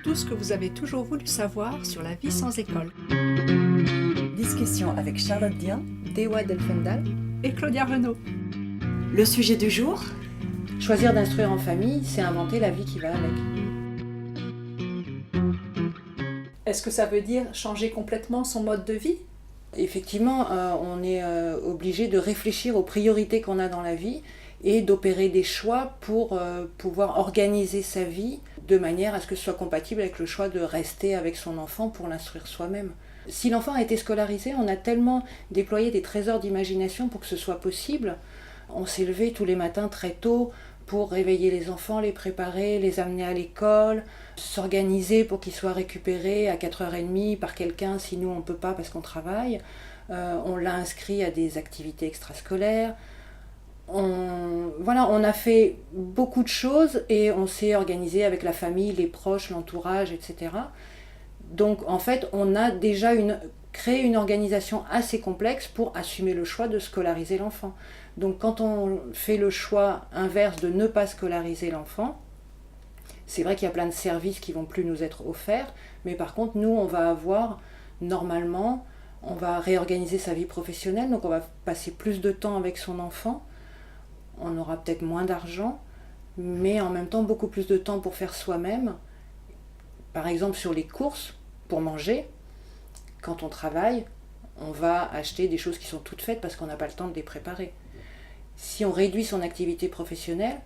tout ce que vous avez toujours voulu savoir sur la vie sans école. Discussion avec Charlotte Dien, Dewa Delfendal et Claudia Renaud. Le sujet du jour, choisir d'instruire en famille, c'est inventer la vie qui va avec. Est-ce que ça veut dire changer complètement son mode de vie ? Effectivement, on est obligé de réfléchir aux priorités qu'on a dans la vie et d'opérer des choix pour pouvoir organiser sa vie de manière à ce que ce soit compatible avec le choix de rester avec son enfant pour l'instruire soi-même. Si l'enfant a été scolarisé, on a tellement déployé des trésors d'imagination pour que ce soit possible. On s'est levé tous les matins très tôt pour réveiller les enfants, les préparer, les amener à l'école, s'organiser pour qu'ils soient récupérés à 4h30 par quelqu'un si nous on ne peut pas parce qu'on travaille. On l'a inscrit à des activités extrascolaires. On a fait beaucoup de choses et on s'est organisé avec la famille, les proches, l'entourage, etc. Donc en fait, on a déjà créé une organisation assez complexe pour assumer le choix de scolariser l'enfant. Donc quand on fait le choix inverse de ne pas scolariser l'enfant, c'est vrai qu'il y a plein de services qui ne vont plus nous être offerts, mais par contre, nous, on va avoir, normalement, on va réorganiser sa vie professionnelle, donc on va passer plus de temps avec son enfant, on aura peut-être moins d'argent, mais en même temps beaucoup plus de temps pour faire soi-même. Par exemple, sur les courses, pour manger, quand on travaille, on va acheter des choses qui sont toutes faites parce qu'on n'a pas le temps de les préparer. Si on réduit son activité professionnelle,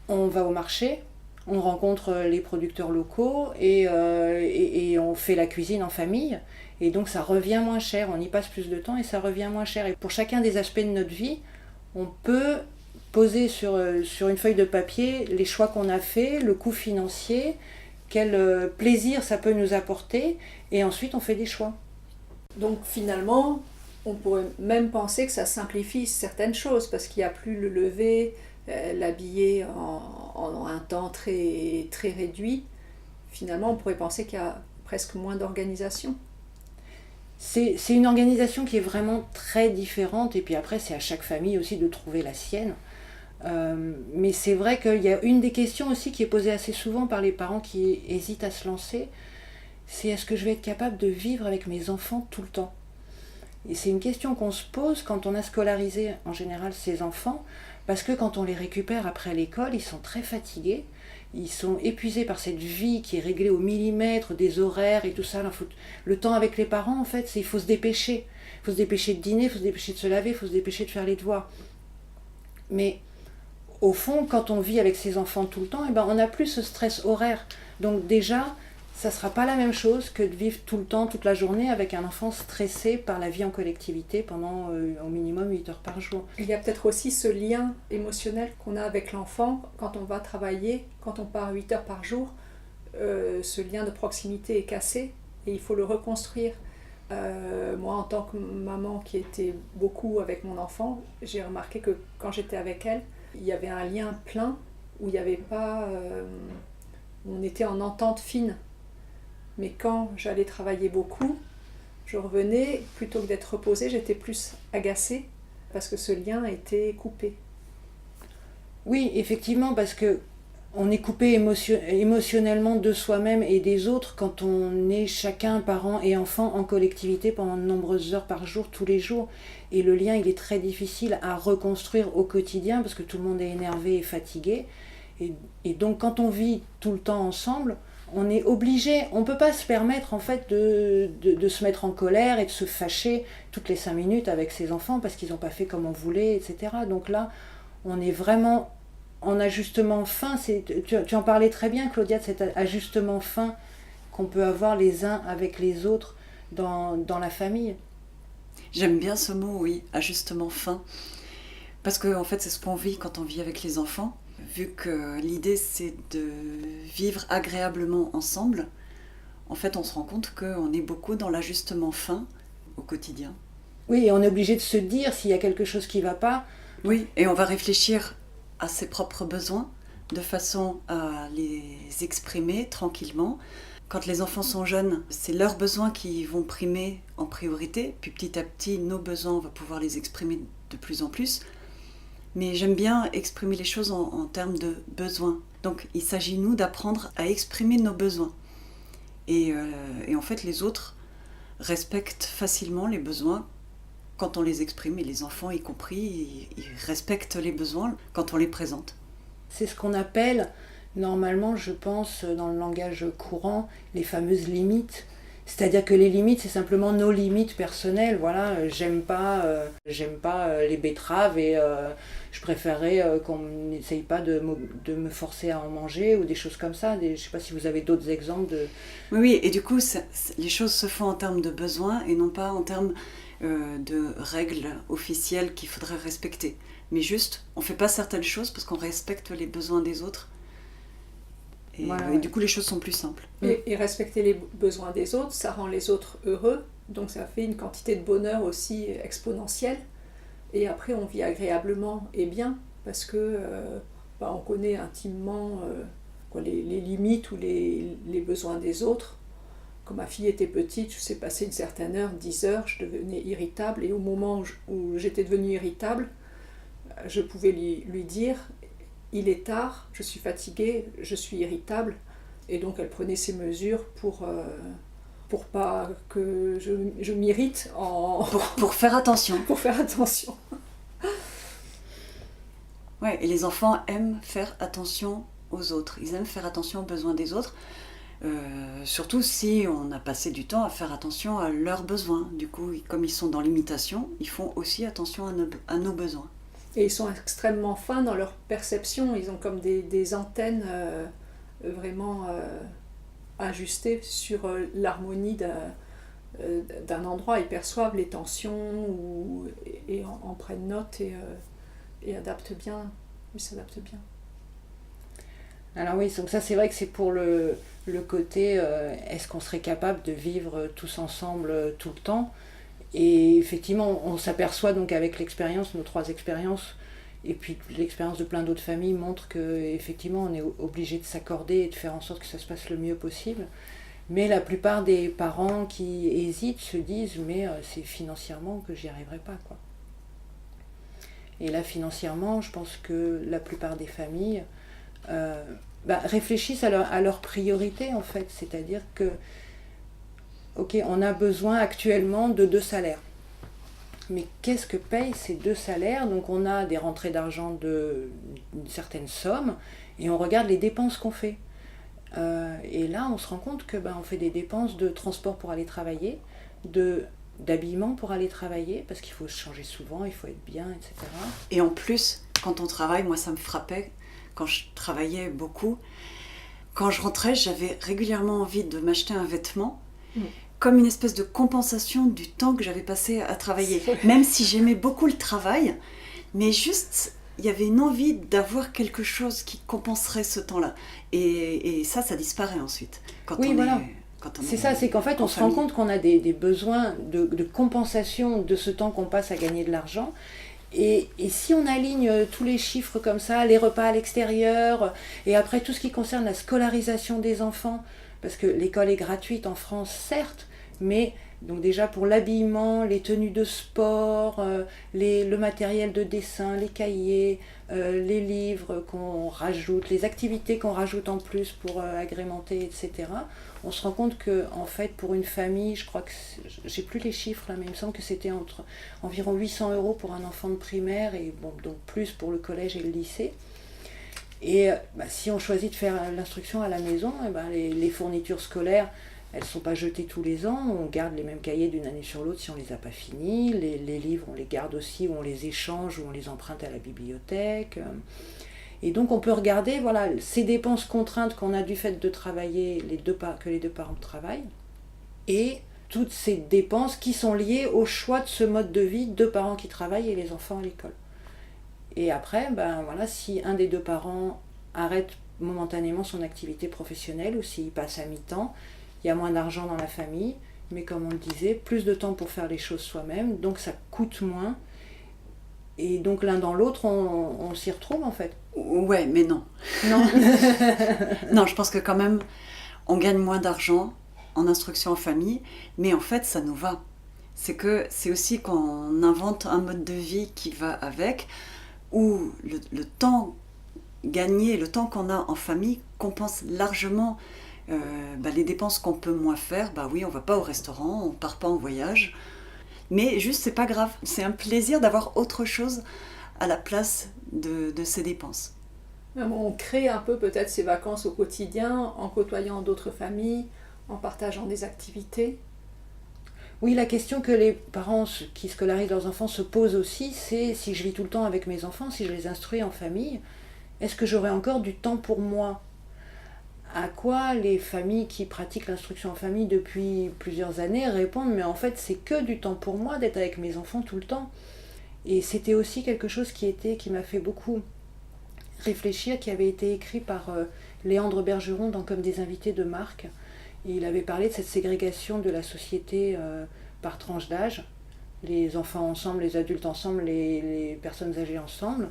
on va au marché, on rencontre les producteurs locaux et on fait la cuisine en famille. Et donc ça revient moins cher, on y passe plus de temps et ça revient moins cher. Et pour chacun des aspects de notre vie, on peut poser sur une feuille de papier les choix qu'on a faits, le coût financier, quel plaisir ça peut nous apporter, et ensuite on fait des choix. Donc finalement, on pourrait même penser que ça simplifie certaines choses, parce qu'il n'y a plus le lever, l'habiller en un temps très, très réduit. Finalement, on pourrait penser qu'il y a presque moins d'organisation. C'est une organisation qui est vraiment très différente, et puis après c'est à chaque famille aussi de trouver la sienne. Mais c'est vrai qu'il y a une des questions aussi qui est posée assez souvent par les parents qui hésitent à se lancer, c'est est-ce que je vais être capable de vivre avec mes enfants tout le temps ? Et c'est une question qu'on se pose quand on a scolarisé en général ses enfants, parce que quand on les récupère après l'école, ils sont très fatigués, ils sont épuisés par cette vie qui est réglée au millimètre, des horaires et tout ça. Le temps avec les parents, en fait, il faut se dépêcher. Il faut se dépêcher de dîner, il faut se dépêcher de se laver, il faut se dépêcher de faire les devoirs. Mais au fond, quand on vit avec ses enfants tout le temps, on n'a plus ce stress horaire. Donc déjà, ça ne sera pas la même chose que de vivre tout le temps, toute la journée avec un enfant stressé par la vie en collectivité pendant au minimum 8 heures par jour. Il y a peut-être aussi ce lien émotionnel qu'on a avec l'enfant quand on va travailler, quand on part 8 heures par jour. Ce lien de proximité est cassé et il faut le reconstruire. Moi, en tant que maman qui était beaucoup avec mon enfant, j'ai remarqué que quand j'étais avec elle, il y avait un lien plein où il n'y avait pas... on était en entente fine. Mais quand j'allais travailler beaucoup, je revenais, plutôt que d'être reposée, j'étais plus agacée parce que ce lien était coupé. Oui, effectivement, parce que on est coupé émotionnellement de soi-même et des autres quand on est chacun, parent et enfant, en collectivité pendant de nombreuses heures par jour, tous les jours. Et le lien, il est très difficile à reconstruire au quotidien parce que tout le monde est énervé et fatigué. Et donc, quand on vit tout le temps ensemble, on est obligé, on ne peut pas se permettre en fait de se mettre en colère et de se fâcher toutes les 5 minutes avec ses enfants parce qu'ils n'ont pas fait comme on voulait, etc. Donc là, on est vraiment en ajustement fin. Tu en parlais très bien, Claudia, de cet ajustement fin qu'on peut avoir les uns avec les autres dans la famille. J'aime bien ce mot, oui, ajustement fin. Parce que en fait, c'est ce qu'on vit quand on vit avec les enfants. Vu que l'idée c'est de vivre agréablement ensemble, en fait on se rend compte qu'on est beaucoup dans l'ajustement fin au quotidien. Oui, et on est obligé de se dire s'il y a quelque chose qui ne va pas. Oui, et on va réfléchir à ses propres besoins de façon à les exprimer tranquillement. Quand les enfants sont jeunes, c'est leurs besoins qui vont primer en priorité, puis petit à petit nos besoins, on va pouvoir les exprimer de plus en plus. Mais j'aime bien exprimer les choses en termes de besoins. Donc il s'agit, nous, d'apprendre à exprimer nos besoins. Et en fait, les autres respectent facilement les besoins quand on les exprime, et les enfants y compris, ils respectent les besoins quand on les présente. C'est ce qu'on appelle, normalement, je pense, dans le langage courant, les fameuses limites. C'est-à-dire que les limites, c'est simplement nos limites personnelles. Voilà, j'aime pas les betteraves et je préférerais qu'on n'essaye pas de me forcer à en manger ou des choses comme ça. Je sais pas si vous avez d'autres exemples de... Oui, et du coup, les choses se font en termes de besoins et non pas en termes de règles officielles qu'il faudrait respecter. Mais juste, on fait pas certaines choses parce qu'on respecte les besoins des autres. Et, voilà, et du coup, les choses sont plus simples. Et respecter les besoins des autres, ça rend les autres heureux, donc ça fait une quantité de bonheur aussi exponentielle. Et après, on vit agréablement et bien, parce que on connaît intimement les limites ou les besoins des autres. Quand ma fille était petite, je sais passer une certaine heure, 10 heures, je devenais irritable, et au moment où j'étais devenue irritable, je pouvais lui dire « il est tard, je suis fatiguée, je suis irritable », et donc elle prenait ses mesures pour pas que je m'irrite pour faire attention. Pour faire attention. Ouais, et les enfants aiment faire attention aux autres, ils aiment faire attention aux besoins des autres, surtout si on a passé du temps à faire attention à leurs besoins. Du coup, comme ils sont dans l'imitation, ils font aussi attention à nos besoins. Et ils sont extrêmement fins dans leur perception, ils ont comme des antennes vraiment ajustées sur l'harmonie d'un endroit. Ils perçoivent les tensions et en prennent note et adaptent bien. Ils s'adaptent bien. Alors oui, donc ça c'est vrai que c'est pour le côté est-ce qu'on serait capable de vivre tous ensemble tout le temps. Et effectivement, on s'aperçoit donc avec l'expérience, nos 3 expériences, et puis l'expérience de plein d'autres familles montre qu'effectivement on est obligé de s'accorder et de faire en sorte que ça se passe le mieux possible. Mais la plupart des parents qui hésitent se disent mais c'est financièrement que j'y arriverai pas, quoi. Et là financièrement, je pense que la plupart des familles réfléchissent à leurs priorités en fait, c'est-à-dire que ok, on a besoin actuellement de 2 salaires. Mais qu'est-ce que payent ces 2 salaires? Donc on a des rentrées d'argent d'une certaine somme et on regarde les dépenses qu'on fait. Et là, on se rend compte que on fait des dépenses de transport pour aller travailler, d'habillement pour aller travailler, parce qu'il faut se changer souvent, il faut être bien, etc. Et en plus, quand on travaille, moi ça me frappait, quand je travaillais beaucoup, quand je rentrais, j'avais régulièrement envie de m'acheter un vêtement, comme une espèce de compensation du temps que j'avais passé à travailler. Même si j'aimais beaucoup le travail, mais juste, il y avait une envie d'avoir quelque chose qui compenserait ce temps-là. Et ça disparaît ensuite. C'est ça, c'est qu'en fait, on se rend compte qu'on a des besoins de compensation de ce temps qu'on passe à gagner de l'argent. Et si on aligne tous les chiffres comme ça, les repas à l'extérieur, et après tout ce qui concerne la scolarisation des enfants, parce que l'école est gratuite en France, certes, mais donc déjà pour l'habillement, les tenues de sport, le matériel de dessin, les cahiers, les livres qu'on rajoute, les activités qu'on rajoute en plus pour agrémenter, etc. On se rend compte que en fait pour une famille, je crois que j'ai plus les chiffres là, mais il me semble que c'était environ 800 € pour un enfant de primaire et donc plus pour le collège et le lycée. Et si on choisit de faire l'instruction à la maison, les fournitures scolaires, elles ne sont pas jetées tous les ans, on garde les mêmes cahiers d'une année sur l'autre si on ne les a pas finis, les livres on les garde aussi, ou on les échange, ou on les emprunte à la bibliothèque. Et donc on peut regarder ces dépenses contraintes qu'on a du fait de travailler, que les 2 parents travaillent, et toutes ces dépenses qui sont liées au choix de ce mode de vie, 2 parents qui travaillent et les enfants à l'école. Et après, si un des 2 parents arrête momentanément son activité professionnelle ou s'il passe à mi-temps, il y a moins d'argent dans la famille, mais comme on le disait, plus de temps pour faire les choses soi-même, donc ça coûte moins. Et donc l'un dans l'autre, on s'y retrouve en fait. Ouais, mais non. Non. Non, je pense que quand même, on gagne moins d'argent en instruction en famille, mais en fait, ça nous va. C'est aussi qu'on invente un mode de vie qui va avec, où le temps gagné, le temps qu'on a en famille compense largement les dépenses qu'on peut moins faire. Bah oui, on va pas au restaurant, on part pas en voyage. Mais juste, c'est pas grave. C'est un plaisir d'avoir autre chose à la place de ces dépenses. On crée un peu peut-être ces vacances au quotidien en côtoyant d'autres familles, en partageant des activités. Oui, la question que les parents qui scolarisent leurs enfants se posent aussi, c'est si je vis tout le temps avec mes enfants, si je les instruis en famille, est-ce que j'aurai encore du temps pour moi ? À quoi les familles qui pratiquent l'instruction en famille depuis plusieurs années répondent, mais en fait c'est que du temps pour moi d'être avec mes enfants tout le temps. Et c'était aussi quelque chose qui m'a fait beaucoup réfléchir, qui avait été écrit par Léandre Bergeron dans Comme des invités de marque. Et il avait parlé de cette ségrégation de la société par tranche d'âge, les enfants ensemble, les adultes ensemble, les personnes âgées ensemble.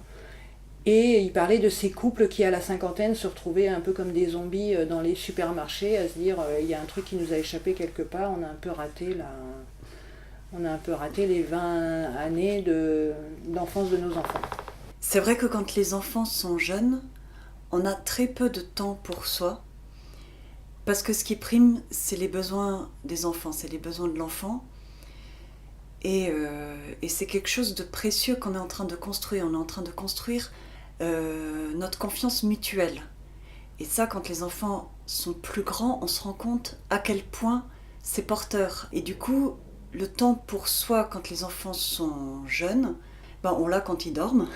Et il parlait de ces couples qui, à la cinquantaine, se retrouvaient un peu comme des zombies dans les supermarchés, à se dire il y a un truc qui nous a échappé quelque part, on a un peu raté les 20 années d'enfance de nos enfants. C'est vrai que quand les enfants sont jeunes, on a très peu de temps pour soi, parce que ce qui prime, c'est les besoins des enfants, c'est les besoins de l'enfant. Et c'est quelque chose de précieux qu'on est en train de construire. On est en train de construire notre confiance mutuelle. Et ça, quand les enfants sont plus grands, on se rend compte à quel point c'est porteur. Et du coup, le temps pour soi, quand les enfants sont jeunes, on l'a quand ils dorment.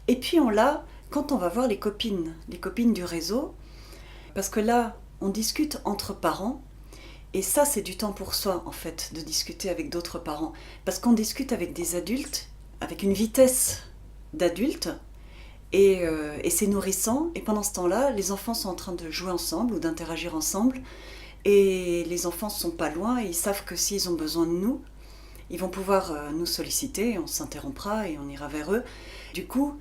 Et puis on l'a quand on va voir les copines du réseau. Parce que là, on discute entre parents. Et ça, c'est du temps pour soi, en fait, de discuter avec d'autres parents. Parce qu'on discute avec des adultes, avec une vitesse d'adulte, et c'est nourrissant. Et pendant ce temps-là, les enfants sont en train de jouer ensemble ou d'interagir ensemble. Et les enfants ne sont pas loin, et ils savent que s'ils ont besoin de nous, ils vont pouvoir nous solliciter, on s'interrompra et on ira vers eux. Du coup,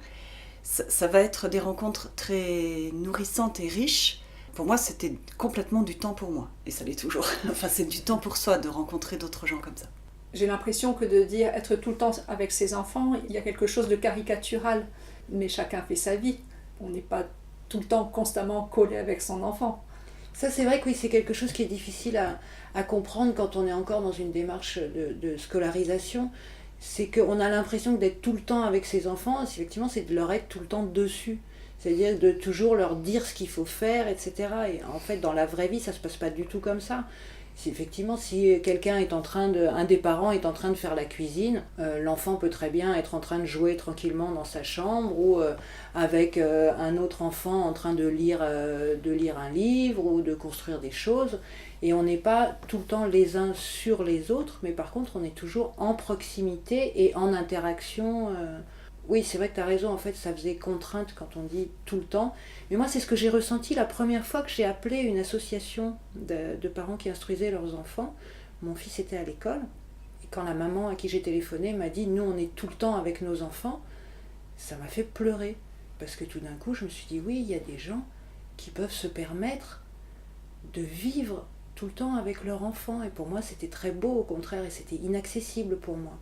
ça va être des rencontres très nourrissantes et riches. Pour moi, c'était complètement du temps pour moi, et ça l'est toujours. Enfin, c'est du temps pour soi de rencontrer d'autres gens comme ça. J'ai l'impression que de dire être tout le temps avec ses enfants, il y a quelque chose de caricatural, mais chacun fait sa vie. On n'est pas tout le temps constamment collé avec son enfant. Ça, c'est vrai que oui, c'est quelque chose qui est difficile à comprendre quand on est encore dans une démarche de scolarisation. C'est qu'on a l'impression que d'être tout le temps avec ses enfants, effectivement, c'est de leur être tout le temps dessus. C'est-à-dire de toujours leur dire ce qu'il faut faire, etc. Et en fait, dans la vraie vie, ça ne se passe pas du tout comme ça. Effectivement, si quelqu'un un des parents est en train de faire la cuisine, l'enfant peut très bien être en train de jouer tranquillement dans sa chambre ou avec un autre enfant en train de lire un livre ou de construire des choses. Et on n'est pas tout le temps les uns sur les autres, mais par contre, on est toujours en proximité et en interaction. Oui, c'est vrai que tu as raison, en fait, ça faisait contrainte quand on dit tout le temps. Mais moi, c'est ce que j'ai ressenti la première fois que j'ai appelé une association de parents qui instruisaient leurs enfants. Mon fils était à l'école, et quand la maman à qui j'ai téléphoné m'a dit « Nous, on est tout le temps avec nos enfants », ça m'a fait pleurer. Parce que tout d'un coup, je me suis dit « Oui, il y a des gens qui peuvent se permettre de vivre tout le temps avec leur enfant. » Et pour moi, c'était très beau, au contraire, et c'était inaccessible pour moi.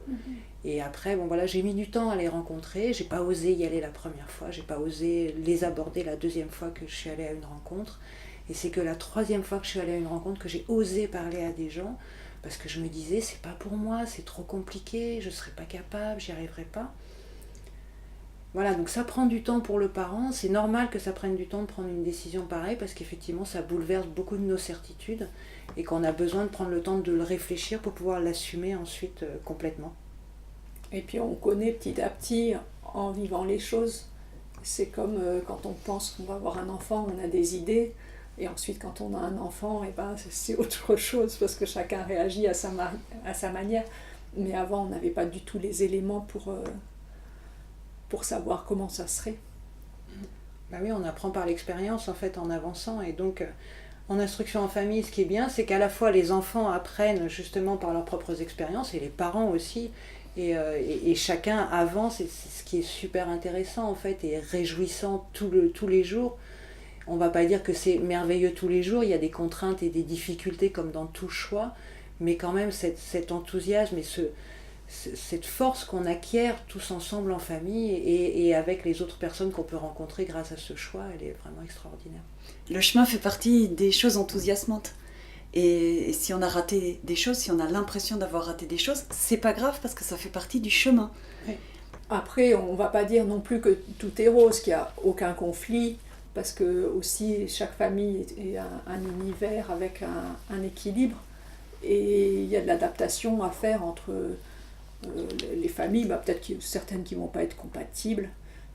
Et après, j'ai mis du temps à les rencontrer. J'ai pas osé y aller la première fois. J'ai pas osé les aborder la deuxième fois que je suis allée à une rencontre. Et c'est que la troisième fois que je suis allée à une rencontre que j'ai osé parler à des gens. Parce que je me disais, c'est pas pour moi, c'est trop compliqué, je serais pas capable, j'y arriverai pas. Voilà, donc ça prend du temps pour le parent. C'est normal que ça prenne du temps de prendre une décision pareille. Parce qu'effectivement, ça bouleverse beaucoup de nos certitudes. Et qu'on a besoin de prendre le temps de le réfléchir pour pouvoir l'assumer ensuite complètement. Et puis on connaît petit à petit, en vivant les choses. C'est comme quand on pense qu'on va avoir un enfant, on a des idées. Et ensuite, quand on a un enfant, c'est autre chose, parce que chacun réagit à sa manière. Mais avant, on n'avait pas du tout les éléments pour savoir comment ça serait. Oui, on apprend par l'expérience, en fait, en avançant. Et donc, en instruction en famille, ce qui est bien, c'est qu'à la fois les enfants apprennent justement par leurs propres expériences, et les parents aussi. Et chacun avance, et c'est ce qui est super intéressant en fait et réjouissant tous les jours. On ne va pas dire que c'est merveilleux tous les jours, il y a des contraintes et des difficultés comme dans tout choix, mais quand même cet enthousiasme et cette force qu'on acquiert tous ensemble en famille et avec les autres personnes qu'on peut rencontrer grâce à ce choix, elle est vraiment extraordinaire. Le chemin fait partie des choses enthousiasmantes. Et si on a raté des choses, si on a l'impression d'avoir raté des choses, c'est pas grave parce que ça fait partie du chemin. Oui. Après, on ne va pas dire non plus que tout est rose, qu'il n'y a aucun conflit, parce que aussi chaque famille est un univers avec un équilibre, et il y a de l'adaptation à faire entre les familles, peut-être qu'il y a certaines qui ne vont pas être compatibles,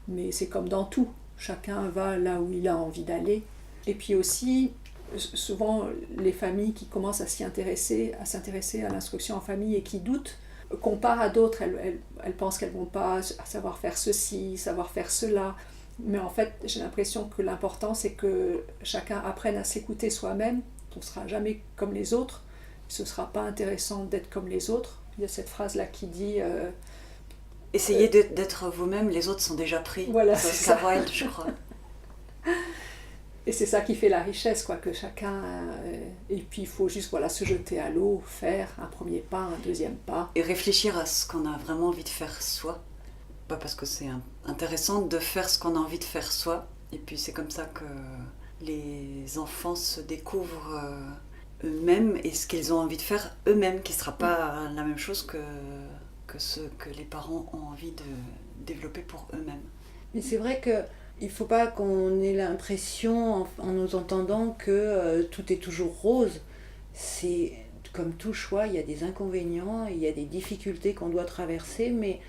mais c'est comme dans tout, chacun va là où il a envie d'aller. Et puis aussi, souvent les familles qui commencent à s'intéresser à l'instruction en famille et qui doutent, comparent à d'autres, elles pensent qu'elles ne vont pas savoir faire ceci, savoir faire cela. Mais en fait, j'ai l'impression que l'important, c'est que chacun apprenne à s'écouter soi-même. On ne sera jamais comme les autres. Ce ne sera pas intéressant d'être comme les autres. Il y a cette phrase-là qui dit... Essayez d'être vous-même, les autres sont déjà pris. Voilà, c'est ça. Oscar Wilde, je crois. Et c'est ça qui fait la richesse, quoi, que chacun... et puis il faut juste se jeter à l'eau, faire un premier pas, un deuxième pas. Et réfléchir à ce qu'on a vraiment envie de faire soi. Pas parce que c'est intéressant de faire ce qu'on a envie de faire soi. Et puis c'est comme ça que les enfants se découvrent eux-mêmes et ce qu'ils ont envie de faire eux-mêmes, qui ne sera pas la même chose que ce que les parents ont envie de développer pour eux-mêmes. Mais c'est vrai que il ne faut pas qu'on ait l'impression, en nous entendant, que tout est toujours rose. C'est comme tout choix, il y a des inconvénients, il y a des difficultés qu'on doit traverser, mais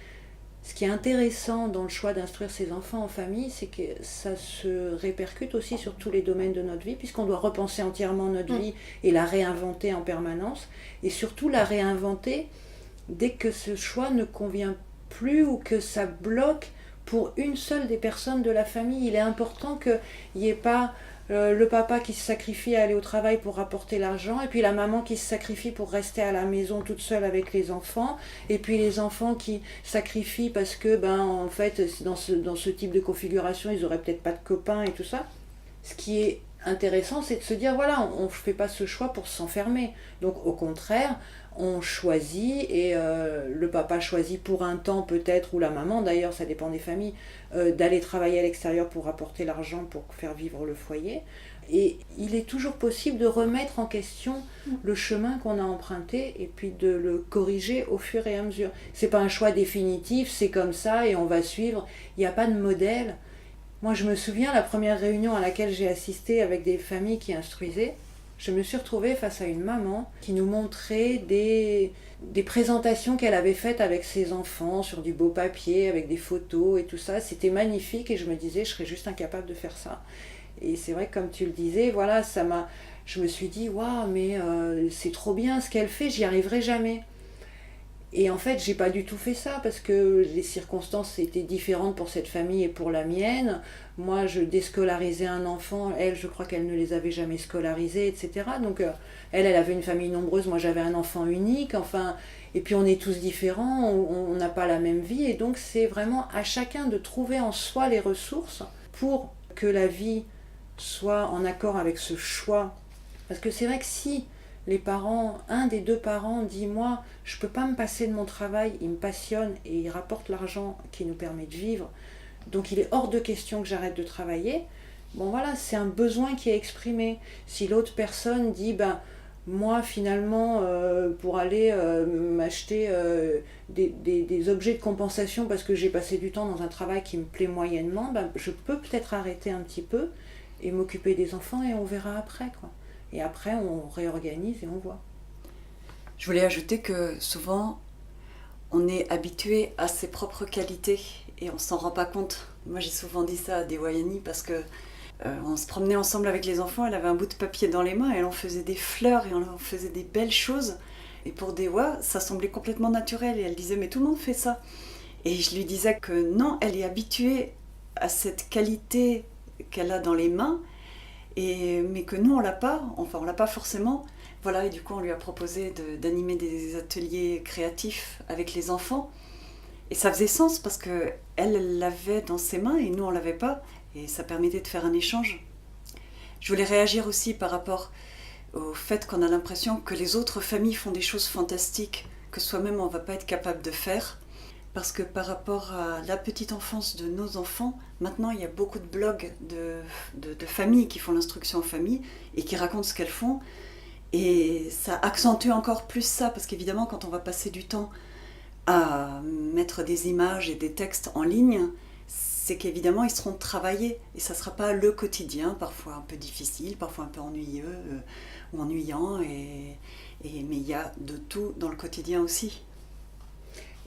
ce qui est intéressant dans le choix d'instruire ses enfants en famille, c'est que ça se répercute aussi sur tous les domaines de notre vie, puisqu'on doit repenser entièrement notre vie et la réinventer en permanence, et surtout la réinventer dès que ce choix ne convient plus ou que ça bloque pour une seule des personnes de la famille. Il est important qu'il n'y ait pas le papa qui se sacrifie à aller au travail pour rapporter l'argent, et puis la maman qui se sacrifie pour rester à la maison toute seule avec les enfants, et puis les enfants qui sacrifient parce que, en fait, dans ce type de configuration, ils n'auraient peut-être pas de copains et tout ça. Ce qui est intéressant, c'est de se dire, voilà, on ne fait pas ce choix pour s'enfermer. Donc au contraire, on choisit, et le papa choisit pour un temps peut-être, ou la maman d'ailleurs, ça dépend des familles, d'aller travailler à l'extérieur pour apporter l'argent pour faire vivre le foyer. Et il est toujours possible de remettre en question le chemin qu'on a emprunté et puis de le corriger au fur et à mesure. C'est pas un choix définitif, c'est comme ça et on va suivre. Il n'y a pas de modèle. Moi je me souviens, la première réunion à laquelle j'ai assisté avec des familles qui instruisaient, je me suis retrouvée face à une maman qui nous montrait des présentations qu'elle avait faites avec ses enfants sur du beau papier, avec des photos et tout ça. C'était magnifique et je me disais, je serais juste incapable de faire ça. Et c'est vrai que comme tu le disais, voilà, je me suis dit, waouh, mais c'est trop bien ce qu'elle fait, j'y arriverai jamais. Et en fait, j'ai pas du tout fait ça parce que les circonstances étaient différentes pour cette famille et pour la mienne. Moi, je déscolarisais un enfant, elle, je crois qu'elle ne les avait jamais scolarisés, etc. Donc, elle avait une famille nombreuse, moi j'avais un enfant unique, enfin, et puis on est tous différents, on n'a pas la même vie, et donc c'est vraiment à chacun de trouver en soi les ressources pour que la vie soit en accord avec ce choix. Parce que c'est vrai que si les parents, un des deux parents dit, moi, je peux pas me passer de mon travail, il me passionne et il rapporte l'argent qui nous permet de vivre, donc il est hors de question que j'arrête de travailler, bon voilà, c'est un besoin qui est exprimé. Si l'autre personne dit, moi finalement, pour aller m'acheter des objets de compensation parce que j'ai passé du temps dans un travail qui me plaît moyennement, je peux peut-être arrêter un petit peu et m'occuper des enfants et on verra après, quoi. Et après, on réorganise et on voit. Je voulais ajouter que souvent, on est habitué à ses propres qualités et on s'en rend pas compte. Moi, j'ai souvent dit ça à Dewayani parce que on se promenait ensemble avec les enfants, elle avait un bout de papier dans les mains et elle en faisait des fleurs et on en faisait des belles choses. Et pour Dewa, ça semblait complètement naturel et elle disait, mais tout le monde fait ça. Et je lui disais que non, elle est habituée à cette qualité qu'elle a dans les mains, mais que nous on l'a pas, enfin on l'a pas forcément. Voilà, et du coup on lui a proposé d'animer des ateliers créatifs avec les enfants. Et ça faisait sens parce que elle l'avait dans ses mains et nous on l'avait pas, et ça permettait de faire un échange. Je voulais réagir aussi par rapport au fait qu'on a l'impression que les autres familles font des choses fantastiques que soi-même on ne va pas être capable de faire. Parce que par rapport à la petite enfance de nos enfants, maintenant il y a beaucoup de blogs de familles qui font l'instruction en famille et qui racontent ce qu'elles font. Et ça accentue encore plus ça, parce qu'évidemment quand on va passer du temps à mettre des images et des textes en ligne, c'est qu'évidemment ils seront travaillés et ça ne sera pas le quotidien, parfois un peu difficile, parfois un peu ennuyeux ou ennuyant, mais il y a de tout dans le quotidien aussi.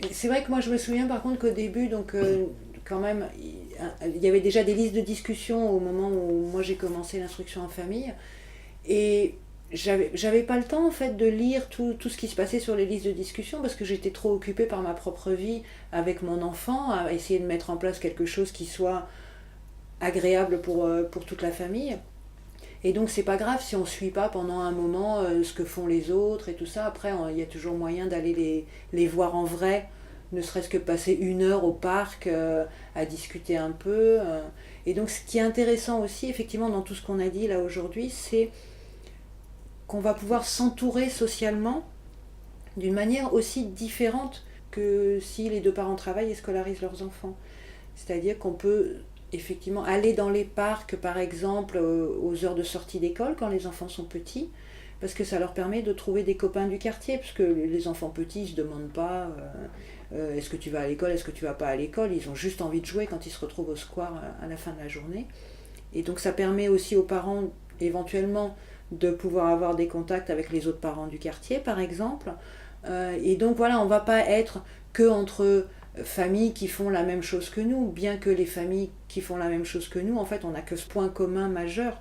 Et c'est vrai que moi je me souviens par contre qu'au début, donc quand même, il y avait déjà des listes de discussion au moment où moi j'ai commencé l'instruction en famille. Et j'avais pas le temps en fait de lire tout ce qui se passait sur les listes de discussion parce que j'étais trop occupée par ma propre vie avec mon enfant, à essayer de mettre en place quelque chose qui soit agréable pour toute la famille. Et donc c'est pas grave si on suit pas pendant un moment ce que font les autres et tout ça. Après il y a toujours moyen d'aller les voir en vrai, ne serait-ce que passer 1 heure au parc à discuter un peu. Et donc ce qui est intéressant aussi effectivement dans tout ce qu'on a dit là aujourd'hui, c'est qu'on va pouvoir s'entourer socialement d'une manière aussi différente que si les 2 parents travaillent et scolarisent leurs enfants. C'est-à-dire qu'on peut effectivement aller dans les parcs par exemple aux heures de sortie d'école quand les enfants sont petits, parce que ça leur permet de trouver des copains du quartier, parce que les enfants petits ne se demandent pas est-ce que tu vas à l'école, est-ce que tu vas pas à l'école, ils ont juste envie de jouer quand ils se retrouvent au square à la fin de la journée. Et donc ça permet aussi aux parents éventuellement de pouvoir avoir des contacts avec les autres parents du quartier par exemple. Et donc voilà, on ne va pas être que entre familles qui font la même chose que nous, bien que les familles qui font la même chose que nous, en fait on n'a que ce point commun majeur.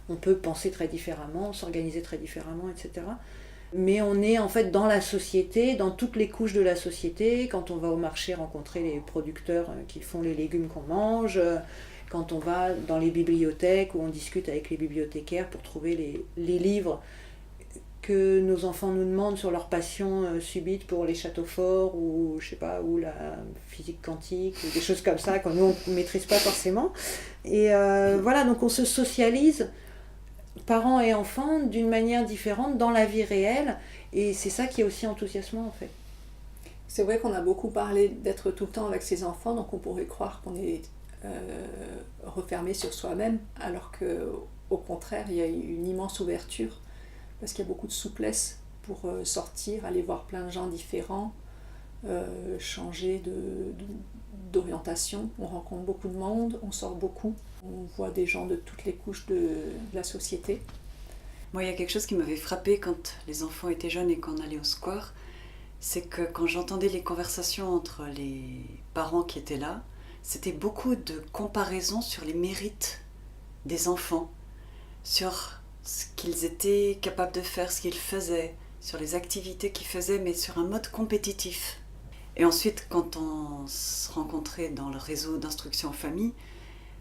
On peut penser très différemment, s'organiser très différemment, etc. Mais on est en fait dans la société, dans toutes les couches de la société, quand on va au marché rencontrer les producteurs qui font les légumes qu'on mange, quand on va dans les bibliothèques où on discute avec les bibliothécaires pour trouver les livres que nos enfants nous demandent sur leur passion subite pour les châteaux forts ou je sais pas, ou la physique quantique ou des choses comme ça que nous on ne maîtrise pas forcément. Et voilà, donc on se socialise parents et enfants d'une manière différente dans la vie réelle, et c'est ça qui est aussi enthousiasmant en fait. C'est vrai qu'on a beaucoup parlé d'être tout le temps avec ses enfants, donc on pourrait croire qu'on est refermé sur soi-même, alors qu'au contraire il y a une immense ouverture parce qu'il y a beaucoup de souplesse pour sortir, aller voir plein de gens différents, changer d'orientation. On rencontre beaucoup de monde, on sort beaucoup, on voit des gens de toutes les couches de la société. Moi, il y a quelque chose qui m'avait frappée quand les enfants étaient jeunes et qu'on allait au square, c'est que quand j'entendais les conversations entre les parents qui étaient là, c'était beaucoup de comparaisons sur les mérites des enfants, sur ce qu'ils étaient capables de faire, ce qu'ils faisaient, sur les activités qu'ils faisaient, mais sur un mode compétitif. Et ensuite, quand on se rencontrait dans le réseau d'instruction en famille,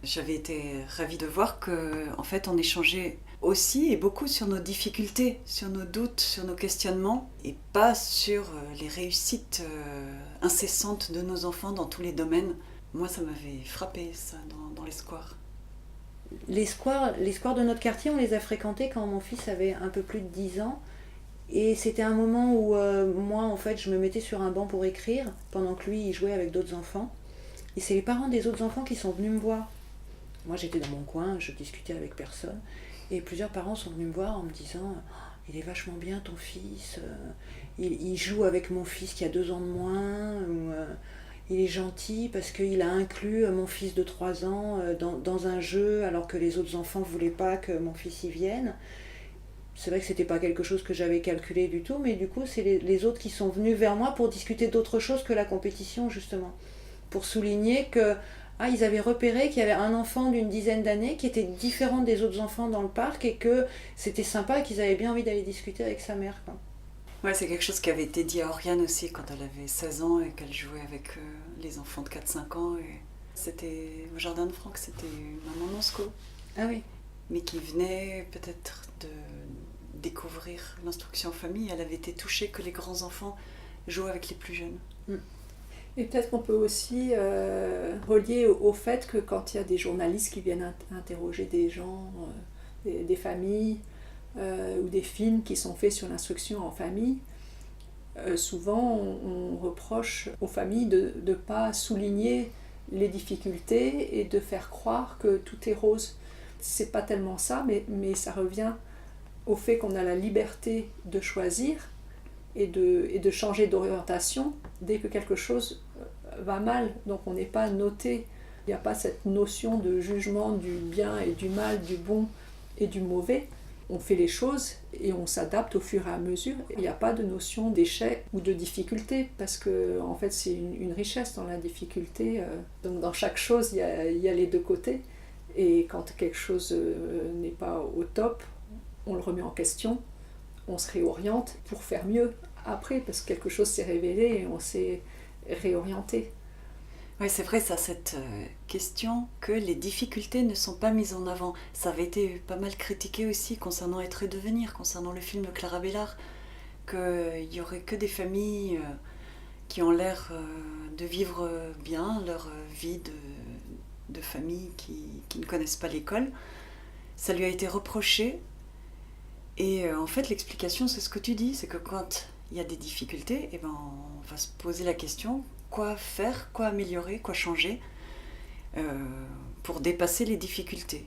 j'avais été ravie de voir qu'en fait, on échangeait aussi et beaucoup sur nos difficultés, sur nos doutes, sur nos questionnements, et pas sur les réussites incessantes de nos enfants dans tous les domaines. Moi, ça m'avait frappé, ça, dans les squares. Les squares de notre quartier, on les a fréquentés quand mon fils avait un peu plus de 10 ans. Et c'était un moment où moi, en fait, je me mettais sur un banc pour écrire, pendant que lui, il jouait avec d'autres enfants. Et c'est les parents des autres enfants qui sont venus me voir. Moi, j'étais dans mon coin, je discutais avec personne. Et plusieurs parents sont venus me voir en me disant « Il est vachement bien ton fils, il joue avec mon fils qui a 2 ans de moins, ou il est gentil parce qu'il a inclus mon fils de 3 ans dans un jeu alors que les autres enfants ne voulaient pas que mon fils y vienne. » C'est vrai que c'était pas quelque chose que j'avais calculé du tout, mais du coup, c'est les autres qui sont venus vers moi pour discuter d'autre chose que la compétition, justement. Pour souligner que ils avaient repéré qu'il y avait un enfant d'une dizaine d'années qui était différent des autres enfants dans le parc et que c'était sympa et qu'ils avaient bien envie d'aller discuter avec sa mère, quoi. Ouais, c'est quelque chose qui avait été dit à Oriane aussi quand elle avait 16 ans et qu'elle jouait avec les enfants de 4-5 ans. Et c'était au Jardin de Franck, c'était Maman Monsco. Ah oui. Mais qui venait peut-être de découvrir l'instruction en famille. Elle avait été touchée que les grands enfants jouent avec les plus jeunes. Et peut-être qu'on peut aussi relier au fait que quand il y a des journalistes qui viennent interroger des gens, des familles, ou des films qui sont faits sur l'instruction en famille, Souvent on reproche aux familles de ne pas souligner les difficultés et de faire croire que tout est rose. C'est pas tellement ça, mais ça revient au fait qu'on a la liberté de choisir et de changer d'orientation dès que quelque chose va mal. Donc on n'est pas noté, il n'y a pas cette notion de jugement du bien et du mal, du bon et du mauvais. On fait les choses et on s'adapte au fur et à mesure. Il n'y a pas de notion d'échec ou de difficulté, parce que en fait, c'est une richesse dans la difficulté. Donc dans chaque chose, il y a les deux côtés. Et quand quelque chose n'est pas au top, on le remet en question, on se réoriente pour faire mieux après, parce que quelque chose s'est révélé et on s'est réorienté. Oui, c'est vrai, ça, cette question que les difficultés ne sont pas mises en avant. Ça avait été pas mal critiqué aussi concernant Être et Devenir, concernant le film Clara Bellard, qu'il n'y aurait que des familles qui ont l'air de vivre bien leur vie de famille qui ne connaissent pas l'école. Ça lui a été reproché. Et en fait, l'explication, c'est ce que tu dis, c'est que quand il y a des difficultés, eh ben, on va se poser la question, quoi faire, quoi améliorer, quoi changer pour dépasser les difficultés.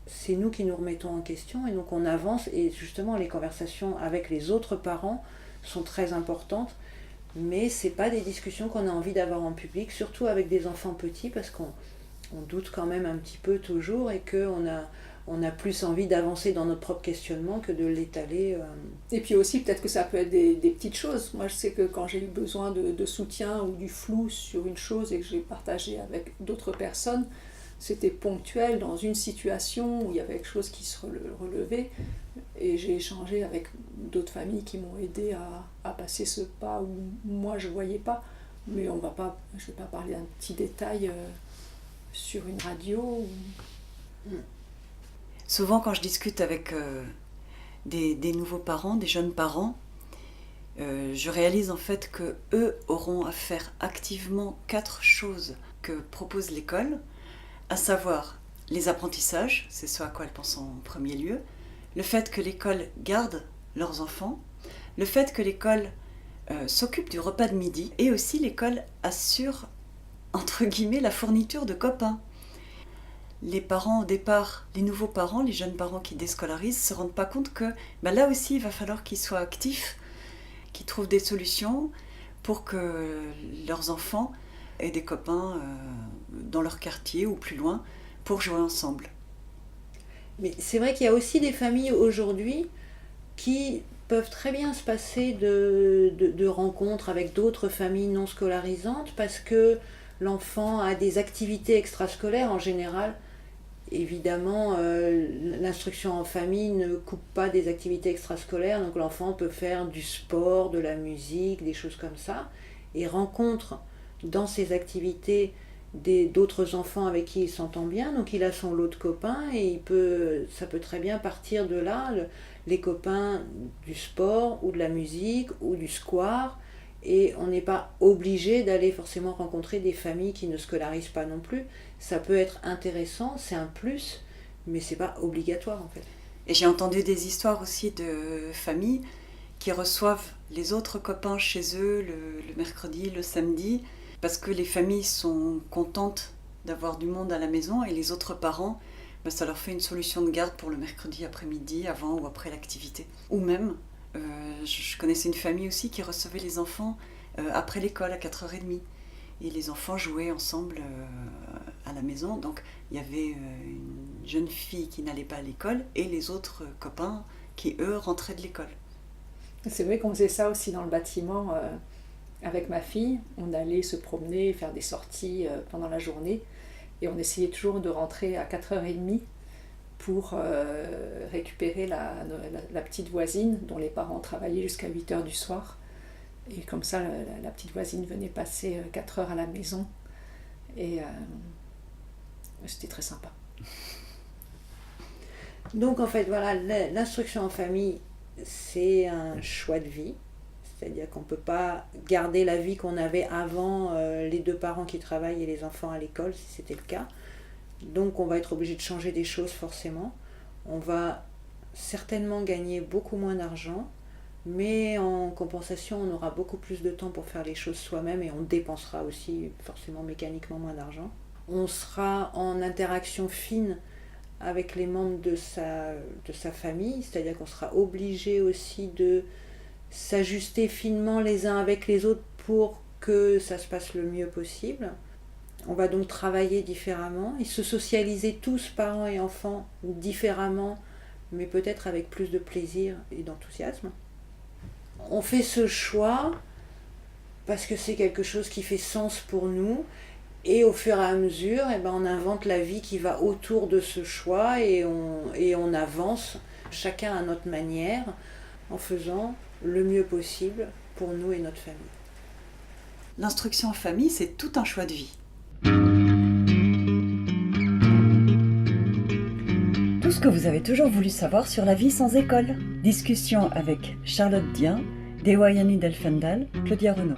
C'est nous qui nous remettons en question et donc on avance, et justement les conversations avec les autres parents sont très importantes, mais c'est pas des discussions qu'on a envie d'avoir en public, surtout avec des enfants petits, parce qu'on doute quand même un petit peu toujours et qu'on a plus envie d'avancer dans notre propre questionnement que de l'étaler. Et puis aussi, peut-être que ça peut être des petites choses. Moi, je sais que quand j'ai eu besoin de soutien ou du flou sur une chose et que j'ai partagé avec d'autres personnes, c'était ponctuel dans une situation où il y avait quelque chose qui se relevait. Et j'ai échangé avec d'autres familles qui m'ont aidé à passer ce pas où moi je ne voyais pas. Mais je ne vais pas parler d'un petit détail sur une radio. Souvent, quand je discute avec des nouveaux parents, des jeunes parents, je réalise en fait que eux auront à faire activement 4 choses que propose l'école, à savoir les apprentissages, c'est ce à quoi elles pensent en premier lieu, le fait que l'école garde leurs enfants, le fait que l'école s'occupe du repas de midi, et aussi l'école assure, entre guillemets, la fourniture de copains. Les parents au départ, les nouveaux parents, les jeunes parents qui déscolarisent, ne se rendent pas compte que là aussi il va falloir qu'ils soient actifs, qu'ils trouvent des solutions pour que leurs enfants aient des copains dans leur quartier ou plus loin pour jouer ensemble. Mais c'est vrai qu'il y a aussi des familles aujourd'hui qui peuvent très bien se passer de rencontres avec d'autres familles non scolarisantes, parce que l'enfant a des activités extrascolaires en général. Évidemment, l'instruction en famille ne coupe pas des activités extrascolaires, donc l'enfant peut faire du sport, de la musique, des choses comme ça, et rencontre dans ses activités d'autres enfants avec qui il s'entend bien, donc il a son lot de copains, et ça peut très bien partir de là, les copains du sport, ou de la musique, ou du square, et on n'est pas obligé d'aller forcément rencontrer des familles qui ne scolarisent pas non plus. Ça peut être intéressant, c'est un plus, mais c'est pas obligatoire en fait. Et j'ai entendu des histoires aussi de familles qui reçoivent les autres copains chez eux le mercredi, le samedi, parce que les familles sont contentes d'avoir du monde à la maison, et les autres parents, ça leur fait une solution de garde pour le mercredi après-midi, avant ou après l'activité. Ou même, je connaissais une famille aussi qui recevait les enfants après l'école à 4h30. Et les enfants jouaient ensemble à la maison. Donc il y avait une jeune fille qui n'allait pas à l'école et les autres copains qui, eux, rentraient de l'école. C'est vrai qu'on faisait ça aussi dans le bâtiment avec ma fille. On allait se promener, faire des sorties pendant la journée. Et on essayait toujours de rentrer à 4h30 pour récupérer la petite voisine dont les parents travaillaient jusqu'à 8h du soir. Et comme ça, la petite voisine venait passer 4 heures à la maison. Et c'était très sympa. Donc en fait, voilà, l'instruction en famille, c'est un choix de vie. C'est-à-dire qu'on ne peut pas garder la vie qu'on avait avant les 2 parents qui travaillent et les enfants à l'école, si c'était le cas. Donc on va être obligé de changer des choses forcément. On va certainement gagner beaucoup moins d'argent. Mais en compensation, on aura beaucoup plus de temps pour faire les choses soi-même et on dépensera aussi forcément mécaniquement moins d'argent. On sera en interaction fine avec les membres de sa famille, c'est-à-dire qu'on sera obligé aussi de s'ajuster finement les uns avec les autres pour que ça se passe le mieux possible. On va donc travailler différemment et se socialiser tous, parents et enfants, différemment, mais peut-être avec plus de plaisir et d'enthousiasme. On fait ce choix parce que c'est quelque chose qui fait sens pour nous et au fur et à mesure, on invente la vie qui va autour de ce choix et on avance chacun à notre manière en faisant le mieux possible pour nous et notre famille. L'instruction en famille, c'est tout un choix de vie. Tout ce que vous avez toujours voulu savoir sur la vie sans école. Discussion avec Charlotte Dien, Dewayani Delfendal, Claudia Renaud.